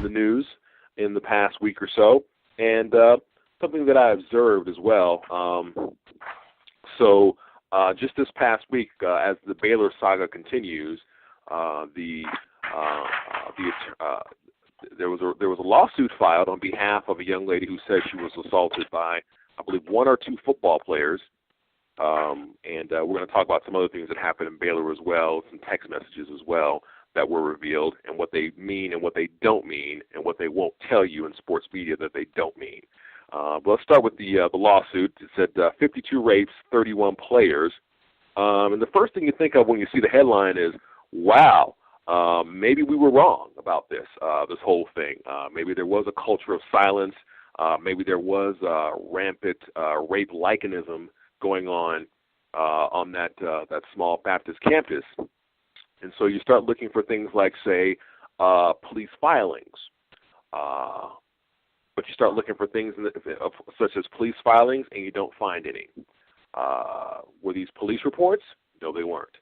the news in the past week or so, and something that I observed as well. Just this past week, as the Baylor saga continues, there was a lawsuit filed on behalf of a young lady who said she was assaulted by, I believe, one or two football players. And we're going to talk about some other things that happened in Baylor as well, some text messages as well that were revealed, and what they mean and what they don't mean, and what they won't tell you in sports media that they don't mean. But let's start with the lawsuit. It said 52 rapes, 31 players. And the first thing you think of when you see the headline is, wow, maybe we were wrong about this whole thing. Maybe there was a culture of silence. Maybe there was rampant rape licanism going on that small Baptist campus. And so you start looking for things like, say, police filings. But you start looking for things such as police filings, and you don't find any. Were these police reports? No, they weren't.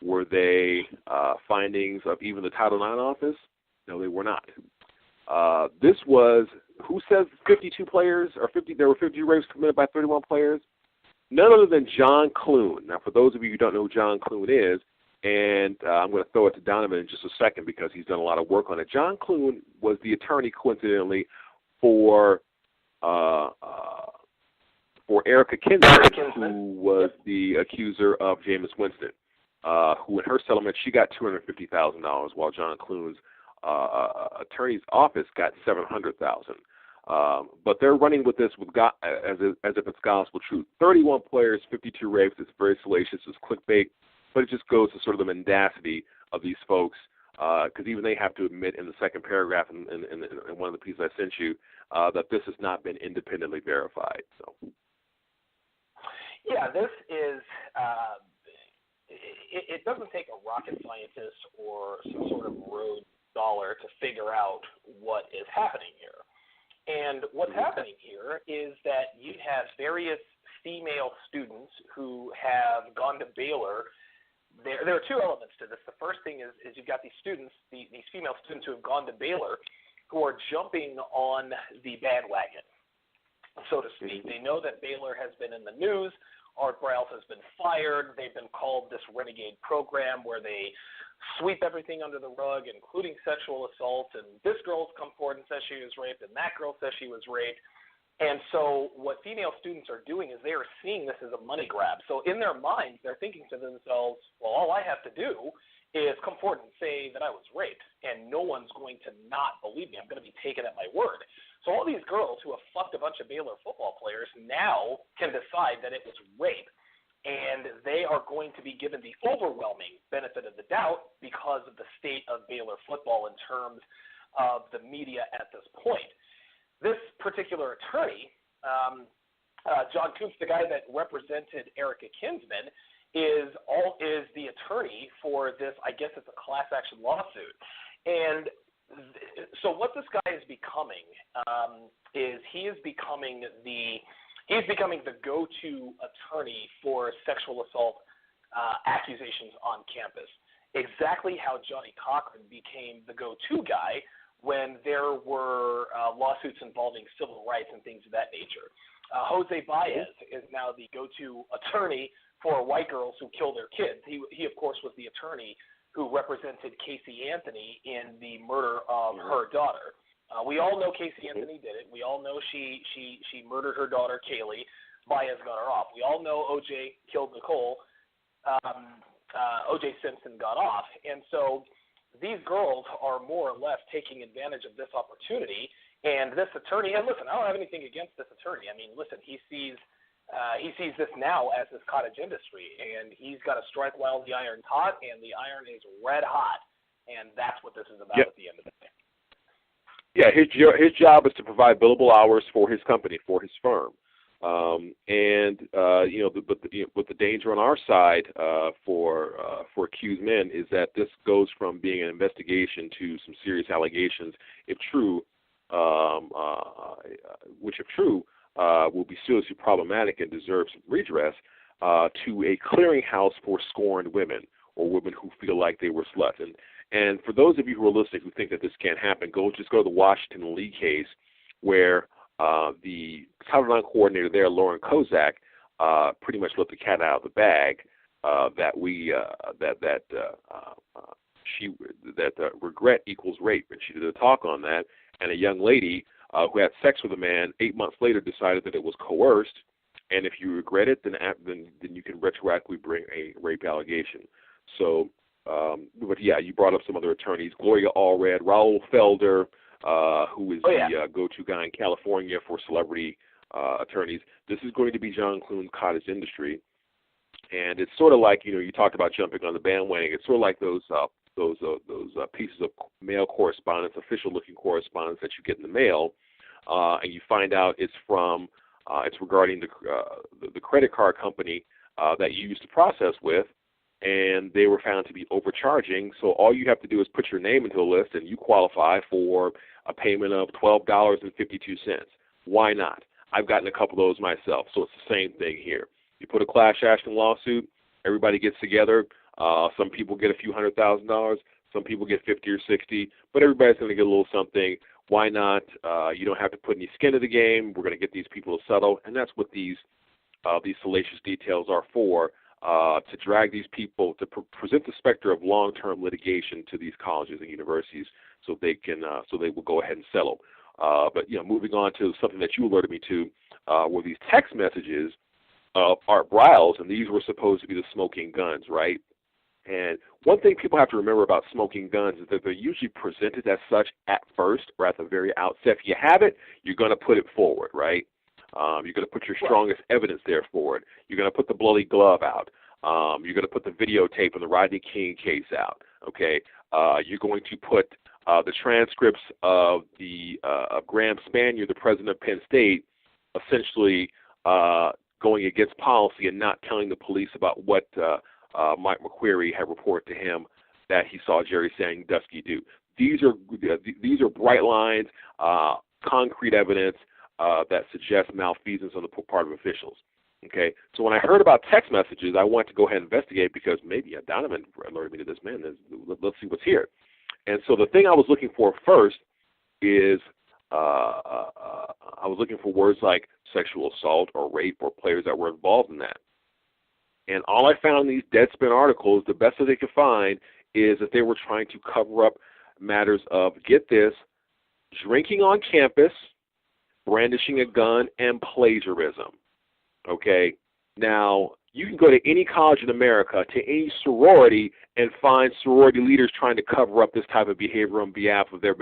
Were they findings of even the Title IX office? No, they were not. This was, who says 52 players, or there were 50 rapes committed by 31 players? None other than John Clune. Now, for those of you who don't know who John Clune is, and I'm going to throw it to Donovan in just a second because he's done a lot of work on it. John Clune was the attorney, coincidentally, for Erica Kinsman, who was the accuser of Jameis Winston, who in her settlement, she got $250,000, while John Clune's attorney's office got $700,000. But they're running with this as if it's gospel truth. 31 players, 52 rapes. It's very salacious. It's clickbait. But it just goes to sort of the mendacity of these folks, because even they have to admit in the second paragraph in one of the pieces I sent you that this has not been independently verified. So, yeah, this is. It doesn't take a rocket scientist or some sort of Rhodes Scholar to figure out what is happening here. And what's happening here is that you have various female students who have gone to Baylor. There are two elements to this. The first thing is you've got these students, these female students who have gone to Baylor, who are jumping on the bandwagon, so to speak. They know that Baylor has been in the news. Art Briles has been fired. They've been called this renegade program where they sweep everything under the rug, including sexual assault. And this girl's come forward and says she was raped, and that girl says she was raped. And so what female students are doing is they are seeing this as a money grab. So in their minds, they're thinking to themselves, well, all I have to do is come forward and say that I was raped, and no one's going to not believe me. I'm going to be taken at my word. So all these girls who have fucked a bunch of Baylor football players now can decide that it was rape, and they are going to be given the overwhelming benefit of the doubt because of the state of Baylor football in terms of the media at this point. This particular attorney, John Coops, the guy that represented Erica Kinsman, is the attorney for this. I guess it's a class action lawsuit. And so what this guy is becoming is he's becoming the go-to attorney for sexual assault accusations on campus. Exactly how Johnny Cochran became the go-to guy when there were lawsuits involving civil rights and things of that nature. Jose Baez is now the go-to attorney for white girls who kill their kids. He of course, was the attorney who represented Casey Anthony in the murder of her daughter. We all know Casey Anthony did it. We all know she murdered her daughter, Kaylee. Baez got her off. We all know O.J. killed Nicole. O.J. Simpson got off. And so these girls are more or less taking advantage of this opportunity. And this attorney, and listen, I don't have anything against this attorney. I mean, listen, he sees this now as this cottage industry, and he's got to strike while the iron's hot, and the iron is red hot, and that's what this is about at the end of the day. Yeah, his job is to provide billable hours for his company, for his firm, but the danger on our side for accused men is that this goes from being an investigation to some serious allegations, if true, which if true will be seriously problematic and deserves redress, to a clearinghouse for scorned women or women who feel like they were sluts. And for those of you who are listening who think that this can't happen, just go to the Washington Lee case where the Title IX coordinator there, Lauren Kozak, pretty much let the cat out of the bag that regret equals rape, and she did a talk on that. And a young lady who had sex with a man 8 months later decided that it was coerced, and if you regret it, then you can retroactively bring a rape allegation. So, but yeah, you brought up some other attorneys: Gloria Allred, Raul Felder, who is the go-to guy in California for celebrity attorneys. This is going to be John Clune's cottage industry, and it's sort of like, you talked about jumping on the bandwagon. It's sort of like those pieces of mail correspondence, official-looking correspondence that you get in the mail, and you find out it's regarding the credit card company that you used to process with, and they were found to be overcharging. So all you have to do is put your name into a list, and you qualify for a payment of $12.52. Why not? I've gotten a couple of those myself, so it's the same thing here. You put a class action lawsuit, everybody gets together. Some people get a few $100,000, some people get 50 or 60, but everybody's going to get a little something. Why not? You don't have to put any skin in the game. We're going to get these people to settle, and that's what these salacious details are for, to drag these people, to present the specter of long-term litigation to these colleges and universities, so they will go ahead and settle. But moving on to something that you alerted me to, were these text messages of Art Briles, and these were supposed to be the smoking guns, right? And one thing people have to remember about smoking guns is that they're usually presented as such at first or at the very outset. If you have it, you're going to put it forward, right? You're going to put your strongest evidence there forward. You're going to put the bloody glove out. You're going to put the videotape of the Rodney King case out, okay? You're going to put the transcripts of Graham Spanier, the president of Penn State, essentially going against policy and not telling the police about what Mike McQuarrie had reported to him that he saw Jerry Sandusky do. These are bright lines, concrete evidence that suggests malfeasance on the part of officials. Okay, so when I heard about text messages, I wanted to go ahead and investigate because maybe Donovan alerted me to this, man. Let's see what's here. And so the thing I was looking for first is I was looking for words like sexual assault or rape or players that were involved in that. And all I found in these Deadspin articles, the best that they could find, is that they were trying to cover up matters of, get this, drinking on campus, brandishing a gun, and plagiarism. Okay? Now, you can go to any college in America, to any sorority, and find sorority leaders trying to cover up this type of behavior on behalf of their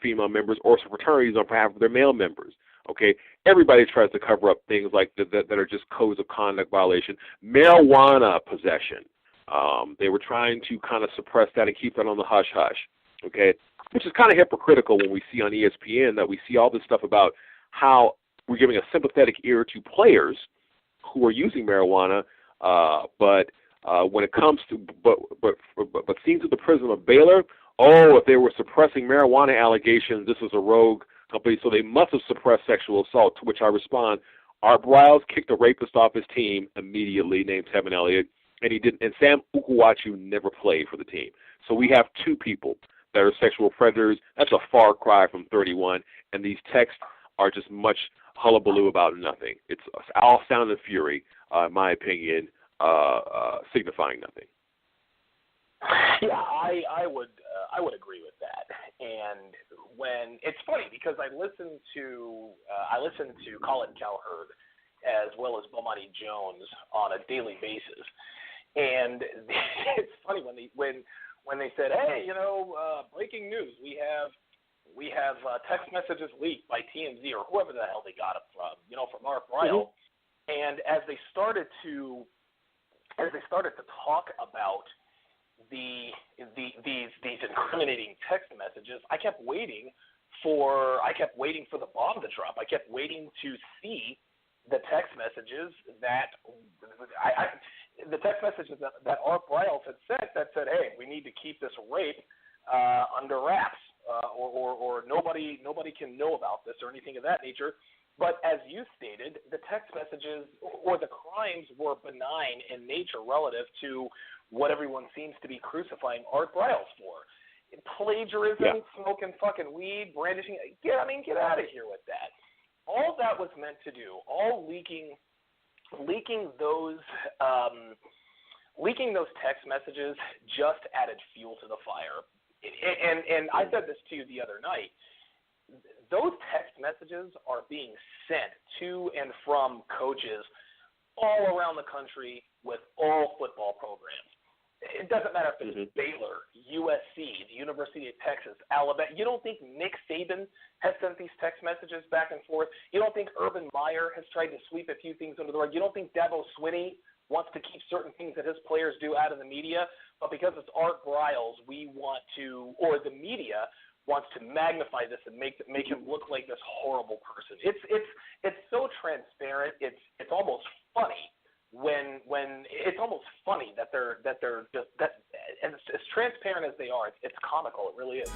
female members, or fraternities on behalf of their male members. Okay, everybody tries to cover up things like that are just codes of conduct violation. Marijuana possession, they were trying to kind of suppress that and keep that on the hush hush. Okay, which is kind of hypocritical when we see on ESPN that we see all this stuff about how we're giving a sympathetic ear to players who are using marijuana, but when it comes to but seen through the prism of Baylor, if they were suppressing marijuana allegations, this is a rogue company, so they must have suppressed sexual assault. To which I respond, Art Briles kicked a rapist off his team immediately, named Tevin Elliott, and he didn't. And Sam Ukuwachu never played for the team. So we have two people that are sexual predators. That's a far cry from 31, and these texts are just much hullabaloo about nothing. It's all sound and fury, in my opinion, signifying nothing. Yeah, I would agree with that. And when it's funny because I listen to Colin Cowherd as well as Bomani Jones on a daily basis, and it's funny when they said, hey, breaking news, we have text messages leaked by TMZ or whoever the hell they got it from Art Briles, and as they started to talk about these incriminating text messages, I kept waiting for the bomb to drop. I kept waiting to see the text messages that Art Briles had said that said, hey, we need to keep this rape under wraps, or nobody can know about this or anything of that nature. But as you stated, the text messages or the crimes were benign in nature relative to what everyone seems to be crucifying Art Briles for. Plagiarism, smoking fucking weed, brandishing. Get out of here with that. All that was meant to do, all leaking those text messages just added fuel to the fire. And I said this to you the other night. Those text messages are being sent to and from coaches all around the country with all football programs. It doesn't matter if it's Baylor, USC, the University of Texas, Alabama. You don't think Nick Saban has sent these text messages back and forth? You don't think Urban Meyer has tried to sweep a few things under the rug? You don't think Dabo Swinney wants to keep certain things that his players do out of the media? But because it's Art Briles, we want to, or the media wants to magnify this and make him look like this horrible person. It's so transparent. It's almost funny when it's almost funny that they're just that as transparent as they are. It's comical. It really is.